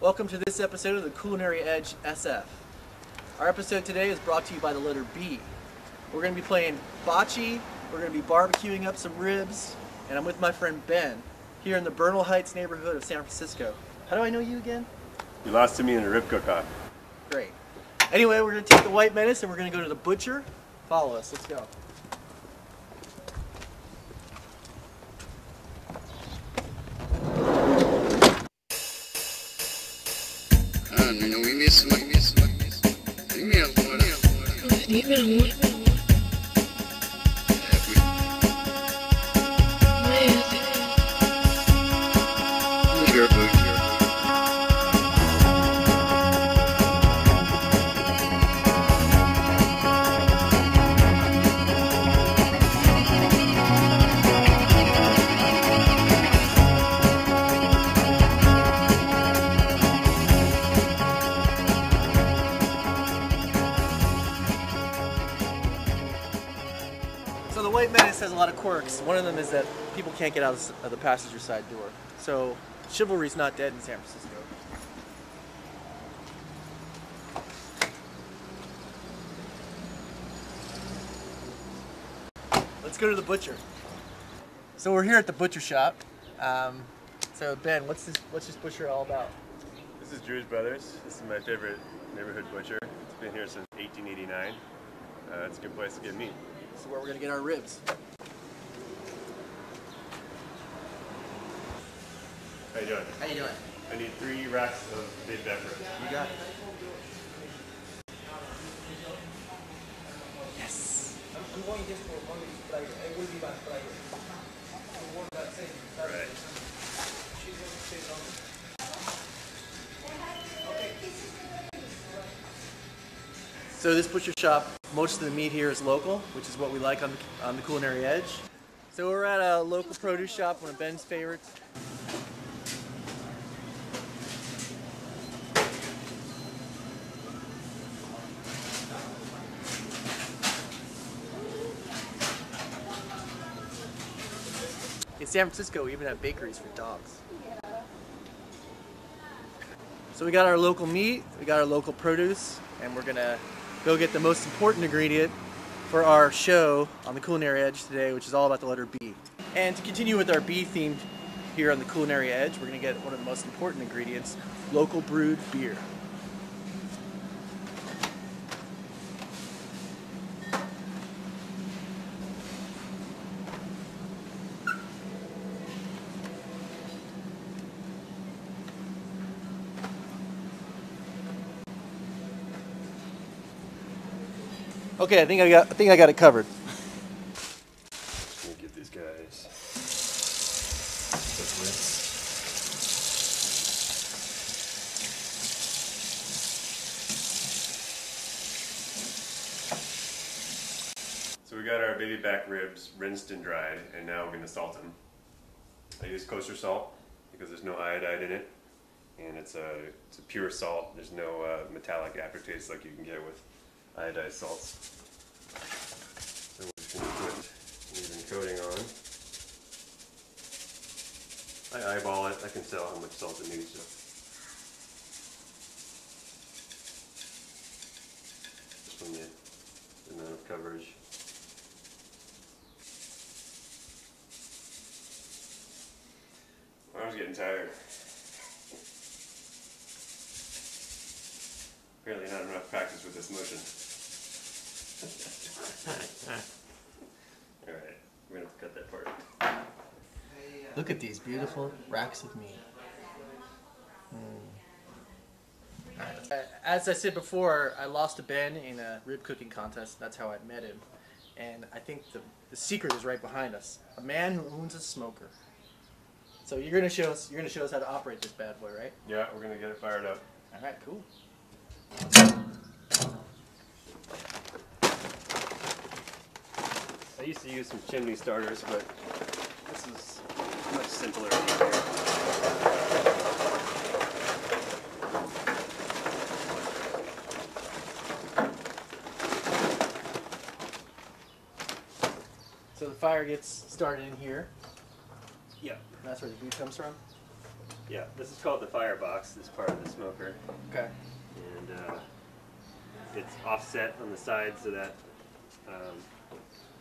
Welcome to this episode of the Culinary Edge SF. Our episode today is brought to you by the letter B. We're going to be playing bocce, we're going to be barbecuing up some ribs, and I'm with my friend Ben here in the Bernal Heights neighborhood of San Francisco. How do I know you again? You lost to me in a rib cook-off. Great. Anyway, we're going to take the White Menace and we're going to go to the butcher. Follow us, let's go. So the White Menace has a lot of quirks. One of them is that people can't get out of the passenger side door. So chivalry's not dead in San Francisco. Let's go to the butcher. So we're here at the butcher shop. So Ben, what's this butcher all about? This is Drew's Brothers. This is my favorite neighborhood butcher. It's been here since 1889. It's a good place to get meat. This is where we're going to get our ribs. How you doing? How you doing? I need 3 racks of big back ribs. You got it. Yes. I'm going just for one Friday. It will be back Friday. Right. So this butcher shop, most of the meat here is local, which is what we like on the Culinary Edge. So we're at a local produce shop, one of Ben's favorites. In San Francisco, we even have bakeries for dogs. So we got our local meat, we got our local produce, and we're gonna go get the most important ingredient for our show on the Culinary Edge today, which is all about the letter B. And to continue with our B theme here on the Culinary Edge, we're gonna get one of the most important ingredients, local brewed beer. Okay, I think I got it covered. Let me get these guys. So we got our baby back ribs rinsed and dried, and now we're going to salt them. I use kosher salt because there's no iodide in it, and it's a pure salt. There's no metallic aftertaste like you can get with iodized salts. So we're just going to put an even coating on. I eyeball it. I can tell how much salt it needs. Just from the amount of coverage. My arm's getting tired. Apparently not enough practice with this motion. Alright, we're going to cut that part. Look at these beautiful racks of meat. As I said before, I lost to Ben in a rib cooking contest. That's how I met him. And I think the secret is right behind us. A man who owns a smoker. So you're gonna show us how to operate this bad boy, right? Yeah, we're going to get it fired up. Alright, cool. I used to use some chimney starters, but this is much simpler. So the fire gets started in here. Yeah. And that's where the beef comes from? Yeah, this is called the firebox, this part of the smoker. Okay. And it's offset on the side so that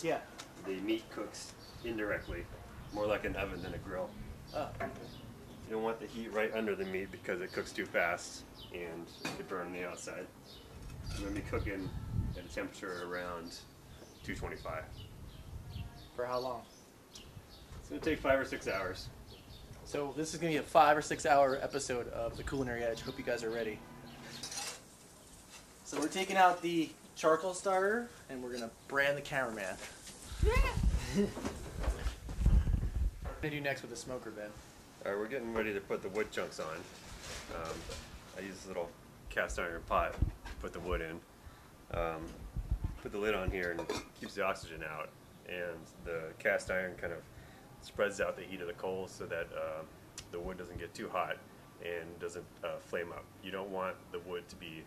Yeah. the meat cooks indirectly, more like an oven than a grill. Oh. You don't want the heat right under the meat because it cooks too fast and it could burn on the outside. I'm going to be cooking at a temperature around 225. For how long? It's going to take 5 or 6 hours. So this is going to be a 5 or 6 hour episode of the Culinary Edge. Hope you guys are ready. So we're taking out the charcoal starter and we're going to brand the cameraman. What are you going to do next with the smoker, Ben? Alright, we're getting ready to put the wood chunks on. I use this little cast iron pot to put the wood in. Put the lid on here and it keeps the oxygen out. And the cast iron kind of spreads out the heat of the coals so that the wood doesn't get too hot and doesn't flame up. You don't want the wood to be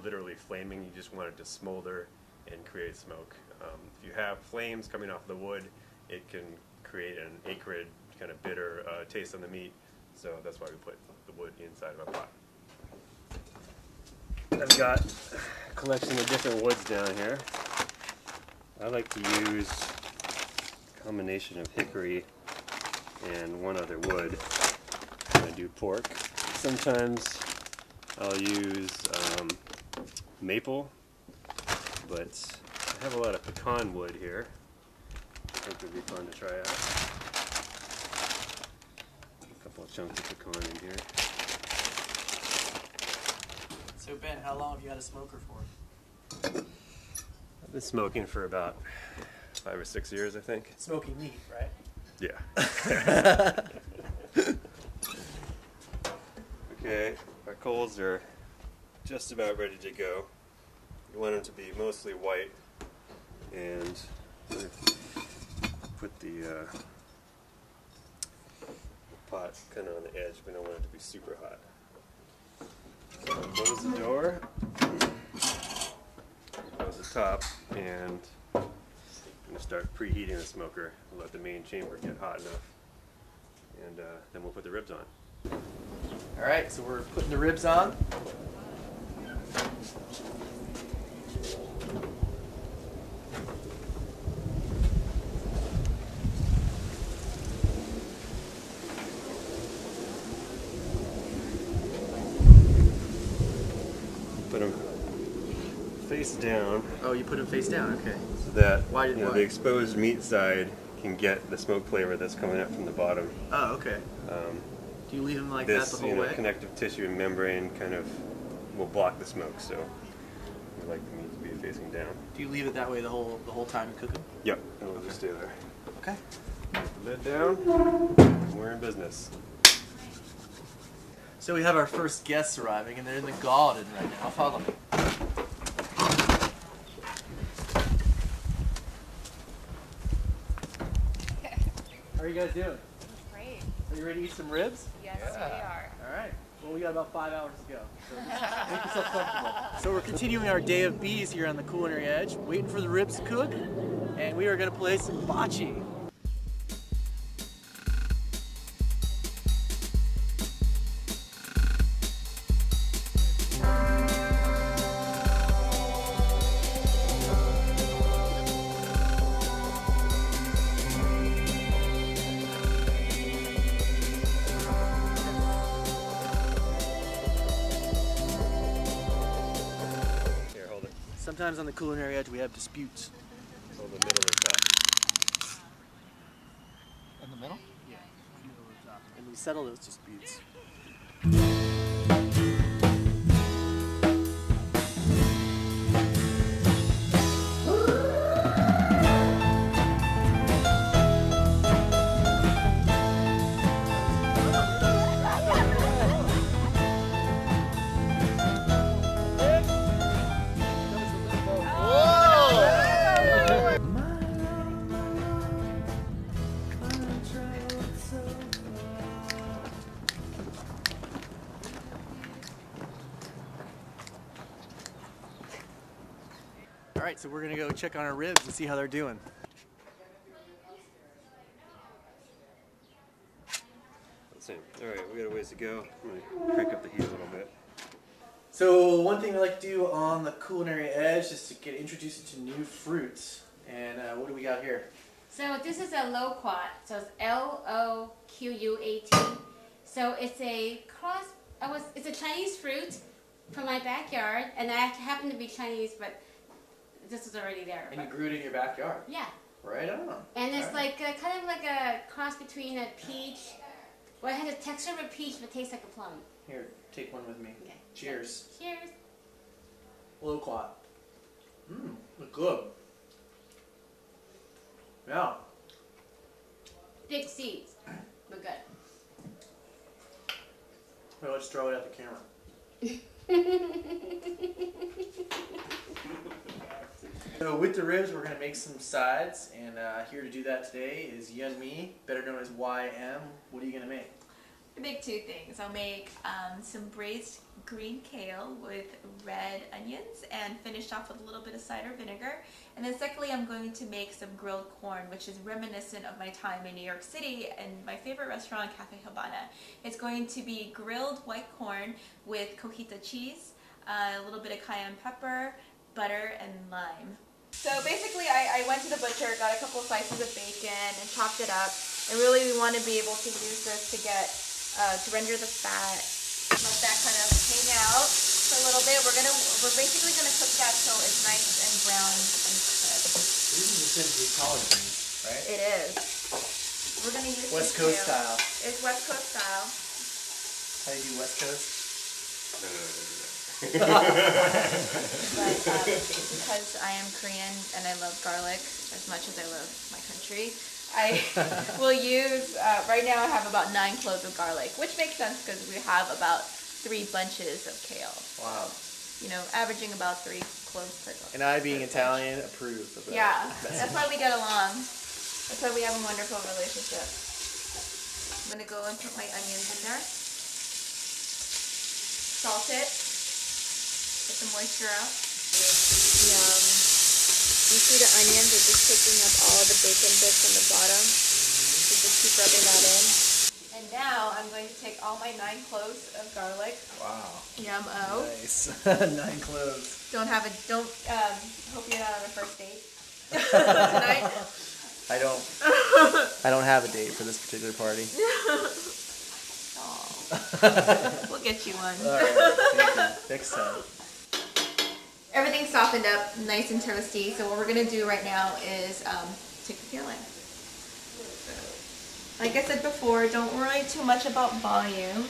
literally flaming, you just want it to smolder and create smoke. If you have flames coming off the wood, it can create an acrid, kind of bitter taste on the meat, so that's why we put the wood inside of a pot. I've got a collection of different woods down here. I like to use a combination of hickory and one other wood when I do pork. Sometimes I'll use maple, but I have a lot of pecan wood here. I think it would be fun to try out. A couple of chunks of pecan in here. So Ben, how long have you had a smoker for? I've been smoking for about 5 or 6 years, I think. Smoking meat, right? Yeah. Okay, our coals are just about ready to go. You want them to be mostly white, and put the pot kind of on the edge. We don't want it to be super hot. So close the door, close the top, and I'm going to start preheating the smoker. We'll let the main chamber get hot enough, and then we'll put the ribs on. Alright, so we're putting the ribs on. Put them face down. Oh, you put them face down, okay. So that Why? the exposed meat side can get the smoke flavor that's coming up from the bottom. Oh, okay. Do you leave them like that the whole way? Connective tissue and membrane kind of will block the smoke, so we like the meat to be facing down. Do you leave it that way the whole time you cook them? Yep, and it'll just stay there. Okay. Put the lid down, and we're in business. So we have our first guests arriving, and they're in the garden right now. Follow me. How are you guys doing? Great. Are you ready to eat some ribs? Yes, we are. All right. Well, we got about 5 hours to go. So make yourself comfortable. So we're continuing our day of bees here on the Culinary Edge, waiting for the ribs to cook, and we are going to play some bocce. Sometimes on the Culinary Edge we have disputes. Hold the middle of the top. In the middle? Yeah, middle of the top. And we settle those disputes. Alright, so we're going to go check on our ribs and see how they're doing. At the same. All right, we got a ways to go. I'm gonna crank up the heat a little bit. So one thing I like to do on the Culinary Edge is to get introduced to new fruits. And what do we got here? So this is a Loquat. So it's Loquat. So it's a cross. It's a Chinese fruit from my backyard, and I happen to be Chinese, but this was already there. And you grew it in your backyard? Yeah. Right on. And it's like kind of like a cross between a peach. Well, it has the texture of a peach, but tastes like a plum. Here, take one with me. Okay. Cheers. Cheers. Loquat. Look good. Yeah. Big seeds, but good. Well, let's throw it at the camera. So with the ribs, we're going to make some sides, and here to do that today is Yun Mi, better known as YM. What are you going to make? I make two things. I'll make some braised green kale with red onions and finish off with a little bit of cider vinegar. And then secondly, I'm going to make some grilled corn, which is reminiscent of my time in New York City and my favorite restaurant, Cafe Habana. It's going to be grilled white corn with cojita cheese, a little bit of cayenne pepper, butter, and lime. So basically, I went to the butcher, got a couple of slices of bacon, and chopped it up. And really, we want to be able to use this to get to render the fat. Let that kind of hang out for a little bit. We're basically gonna cook that till it's nice and brown and crisp. This is essentially collard greens, right? It is. We're gonna use West Coast kale. style. It's West Coast style. How do you do West Coast? But because I am Korean and I love garlic as much as I love my country, I will use, right now I have about 9 cloves of garlic, which makes sense because we have about 3 bunches of kale. Wow. You know, averaging about 3 cloves per garlic. And I, being Italian, approve of that. Yeah, that's why we get along. That's why we have a wonderful relationship. I'm going to go and put my onions in there. Salt it. Get the moisture out. Yum. You see the onions are just picking up all the bacon bits on the bottom. So just keep rubbing that in. And now I'm going to take all my 9 cloves of garlic. Wow. Yum-o. Nice. 9 cloves. Hope you're not on a first date tonight. I don't have a date for this particular party. Aw. We'll get you one. All right, thank you. Next time. Everything's softened up, nice and toasty. So what we're gonna do right now is take the kale in. Like I said before, don't worry too much about volume.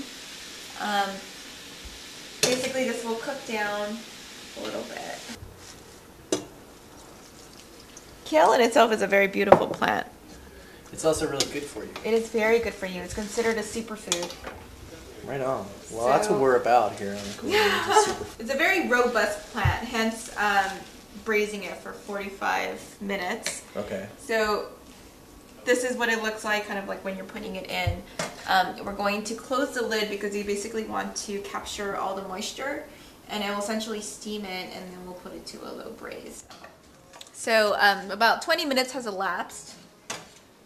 Basically, this will cook down a little bit. Kale in itself is a very beautiful plant. It's also really good for you. It is very good for you. It's considered a superfood. Right on. Well, that's what we're about here on the Culinary Edge. It's a very robust plant, hence braising it for 45 minutes. Okay. So this is what it looks like, kind of like when you're putting it in. We're going to close the lid because you basically want to capture all the moisture, and it will essentially steam it, and then we'll put it to a low braise. So about 20 minutes has elapsed,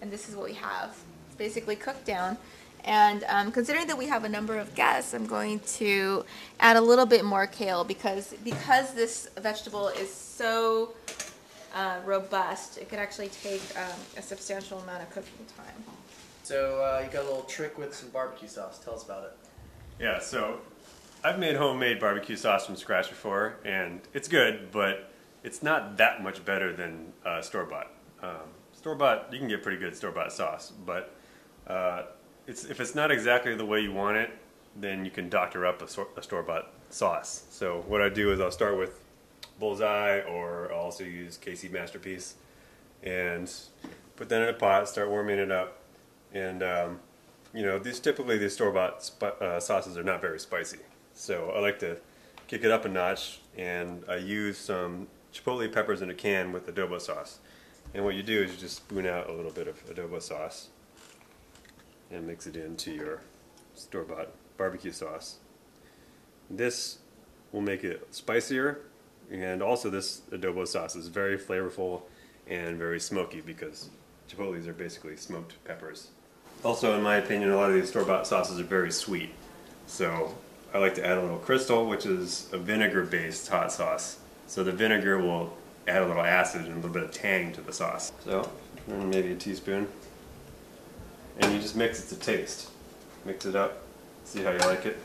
and this is what we have. It's basically cooked down. And considering that we have a number of guests, I'm going to add a little bit more kale because this vegetable is so robust, it could actually take a substantial amount of cooking time. So you got a little trick with some barbecue sauce. Tell us about it. Yeah, so I've made homemade barbecue sauce from scratch before, and it's good, but it's not that much better than store-bought. Store-bought, you can get pretty good store-bought sauce, but if it's not exactly the way you want it, then you can doctor up a store-bought sauce. So what I do is I'll start with Bullseye, or I'll also use KC Masterpiece, and put that in a pot, start warming it up, and you know, typically these store-bought sauces are not very spicy. So I like to kick it up a notch, and I use some chipotle peppers in a can with adobo sauce. And what you do is you just spoon out a little bit of adobo sauce and mix it into your store-bought barbecue sauce. This will make it spicier, and also this adobo sauce is very flavorful and very smoky because chipotles are basically smoked peppers. Also, in my opinion, a lot of these store-bought sauces are very sweet. So I like to add a little Crystal, which is a vinegar-based hot sauce. So the vinegar will add a little acid and a little bit of tang to the sauce. So, and maybe a teaspoon. And you just mix it to taste. Mix it up, see how you like it.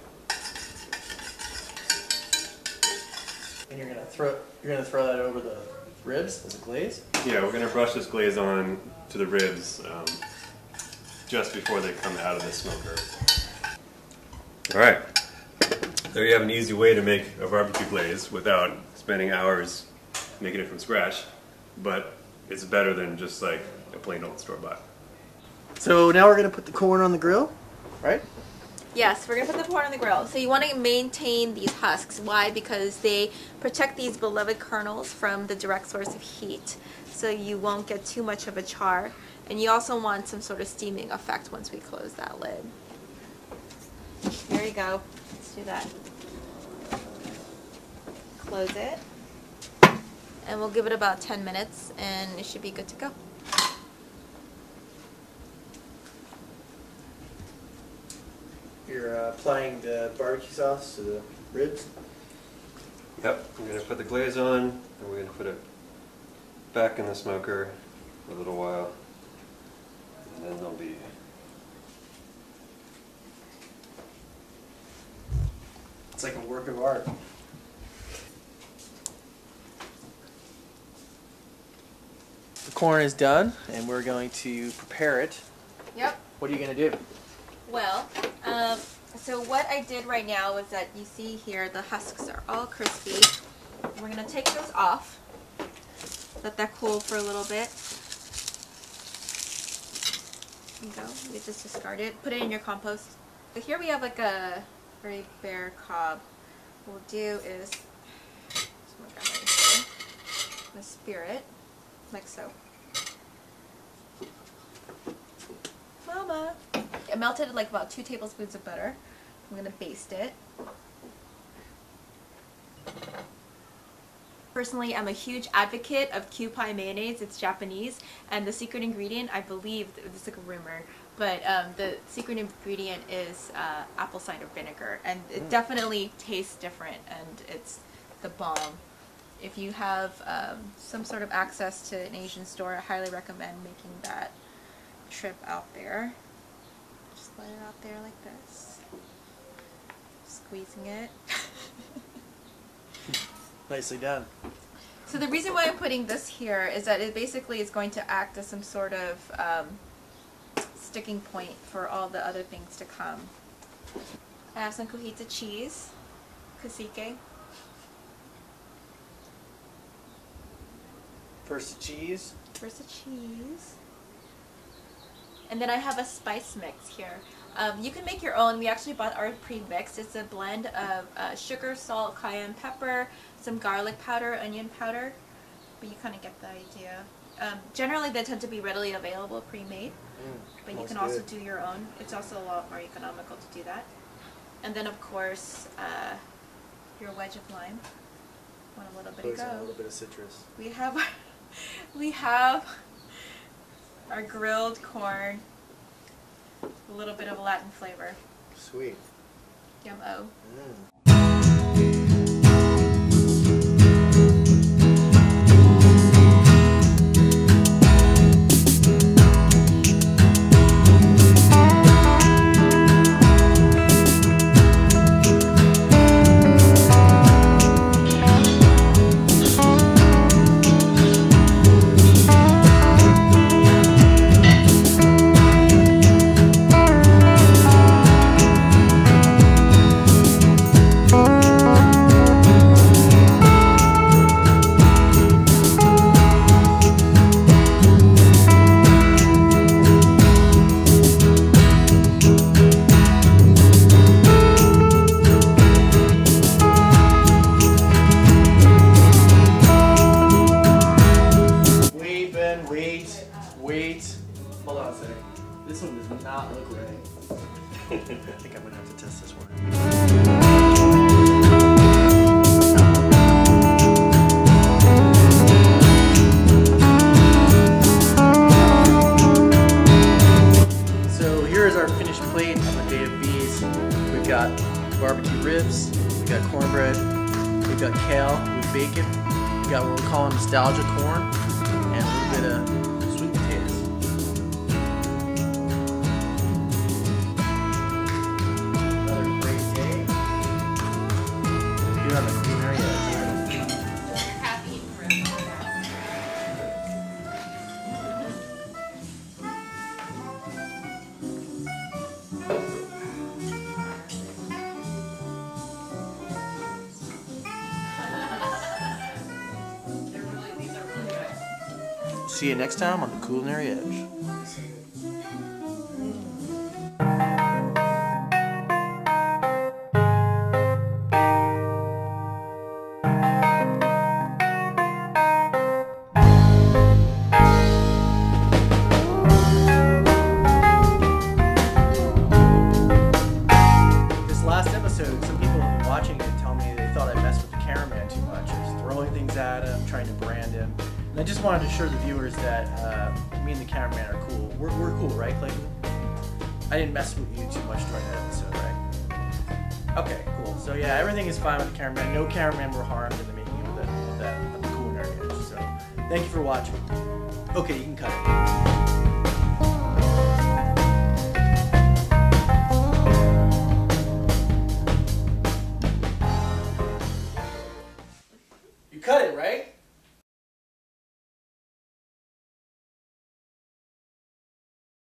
And you're gonna throw that over the ribs as a glaze? Yeah, we're gonna brush this glaze on to the ribs just before they come out of the smoker. Alright, there you have an easy way to make a barbecue glaze without spending hours making it from scratch, but it's better than just like a plain old store-bought. So now we're gonna put the corn on the grill, right? Yes, we're going to put the corn on the grill. So you want to maintain these husks. Why? Because they protect these beloved kernels from the direct source of heat. So you won't get too much of a char. And you also want some sort of steaming effect once we close that lid. There you go. Let's do that. Close it. And we'll give it about 10 minutes and it should be good to go. You're applying the barbecue sauce to the ribs? Yep, I'm going to put the glaze on and we're going to put it back in the smoker for a little while. And then they'll be... It's like a work of art. The corn is done and we're going to prepare it. Yep. What are you going to do? Well, so what I did right now is that you see here the husks are all crispy. We're going to take those off. Let that cool for a little bit. There you go. You just discard it. Put it in your compost. So here we have like a very bare cob. What we'll do is I'm gonna spear it like so. Mama! I melted like about 2 tablespoons of butter. I'm gonna baste it. Personally, I'm a huge advocate of Kewpie mayonnaise. It's Japanese, and the secret ingredient, I believe, this is like a rumor, but the secret ingredient is apple cider vinegar, and it definitely tastes different, and it's the bomb. If you have some sort of access to an Asian store, I highly recommend making that trip out there. Just let it out there like this. Squeezing it. Nicely done. So the reason why I'm putting this here is that it basically is going to act as some sort of sticking point for all the other things to come. I have some cojita cheese, cacique. First the cheese. First the cheese. And then I have a spice mix here. You can make your own. We actually bought ours pre-mixed. It's a blend of sugar, salt, cayenne pepper, some garlic powder, onion powder. But you kind of get the idea. Generally, they tend to be readily available pre-made. But you can also do your own. It's also a lot more economical to do that. And then, of course, your wedge of lime. Want a little bit of go. A little bit of citrus. We have our grilled corn. A little bit of a Latin flavor. Sweet. Yum-o. Wait. Hold on a second. This one does not look right. I think I'm gonna have to test this one. So We've got barbecue ribs, we've got cornbread, we've got kale with bacon, we've got what we're calling nostalgia corn, and a little bit of sweet potatoes. Another great day here on the Culinary Edge. Happy forever. See you next time on the Culinary Edge. This last episode, some people have been watching it and tell me they thought I messed with the cameraman too much. I was throwing things at him, trying to brand him. And I just wanted to assure the viewers that me and the cameraman are cool. We're cool, right, Clayton? I didn't mess with you too much during that episode, right? Okay, cool. So yeah, everything is fine with the cameraman. No cameraman were harmed in the making of the Culinary Edge. So thank you for watching. Okay, you can cut it.